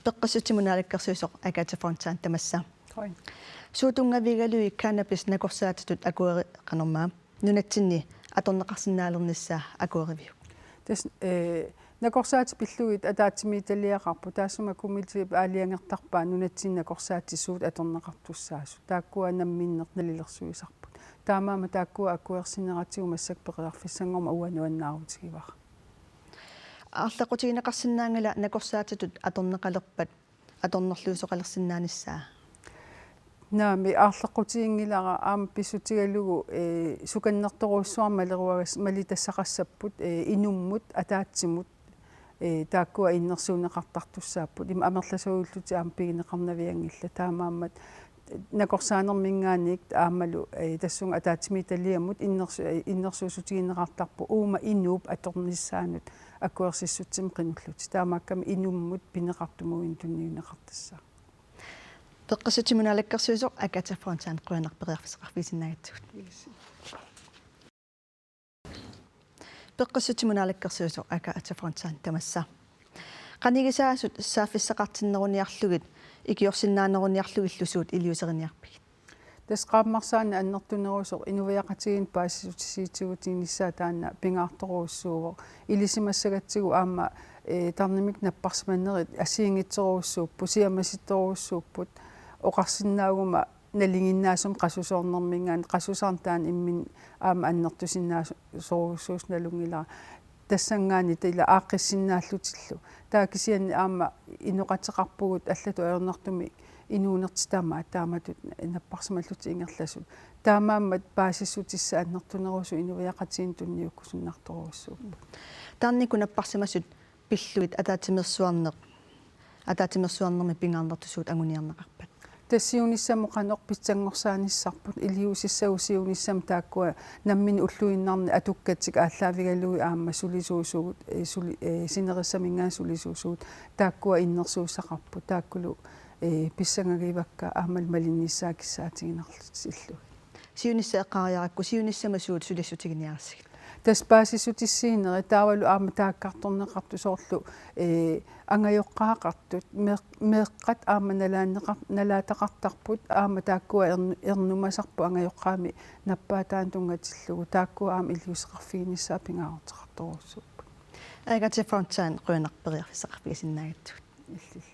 Peqqassutimunaalakkersuusoq akataforntaan tamassa. Hoi. Suutungavigalui cannabis nakorsaatitut akueriqanormaa nunatsinni atorneqarsinnaalernissa akueriviu. Tas nakorsaati pilluit ataatimiitaliaqarpu taassuma kumilti aaliangertarpaa nunatsin nakorsaatisuut atorneqartussaasu taakkua namminnertnalilersuisarput taamaama taakkua akuersineratigu massak peqerarfissangorma uanuannaarutigivaq Aarlaqutiginaqarsinnaangala nakorsaatitut atorneqalerpat atornerluusoqalersinnaanissaa naami aarlaqutiingilara aama pissutigalugu sukannertoruussuarma leruagas malitassaqassaput inummut ataatsimut taakkua innersuuneqartartussaapput ima amerlasuulluti aama pigineqarnaviangilla taamaammat nakorsaanermingaaniik aamalu tassunga ataatimiitaliamut innersuusutigineqartarpu uuma inuup atornissaanut akuersissutsim qinulluti taamaakkami inummut pineqartumuin tunniuneqartassaa Peqqassutimunaalakkersuusoq akataforntaan quanarperiarfisaqarfiisinnagatsugut. Peqqassutimunaalakkersuusoq akataforntaan tamassa. Qanigisaasut saaffissaqartinneruniarlugit ikiorsinnaaneruniarlugillusuut iliuseriniarpigit. Tas qaammarsaana annertuneruusoq inuviaqatigin paassisutisiitsigutinnissaa taanna pingaartoruussuuvoq ilisimassagatsigu aama tarnimik napparsmannerit asiingitseruussuuppu siamasitteruussuupput oqarsinnaaguma nalinginnaasum qasusoornermingaan qasusaartaan immin aama annertusinnaasoruussuus nalungila tassangaani tila aaqqissinnaallutiillu taakisianni aama inoqateqarpugut allatu ayornertumi inuunertitaamaa taamatut napparsimalluti ingerlasut taamaammat paasissutissa annertuneruusu inuviaqatigin tunniukkusunnartoruussuuppu Taanniku napparsimasut pilluit ataatimersuarnermi pingaarnertusuut anguniarneqarpat. тассиунissamu qanoq pitsanngorsaanissarput iliusissausiunissam taakkua nammin ulluinnarni atukkatик ааллаавигалуи аама суlisuusugut sinerissamingaan sulisuusugut taakkua innersuussaqarpu taakkulu pissangagivakka aamal malinnissaakissaatiginerlutillu Siunissa eqqariarakku siunissama suut sulissutigiниарсигит. таспаасисутиссиинери таавалу аама тааккарторнеқарту соорлу ангаёққаақартут меэққат аама налаатеқартарпут аама тааккуа ернумасарпу ангаёққаами наппаатаан тунгатиллугу тааккуа аама илиусеқарфигиниссаа пингаарутеқарторуссууппу Агатсафонтаан қуанарпериарфисеқарфигисиннаагатсугут.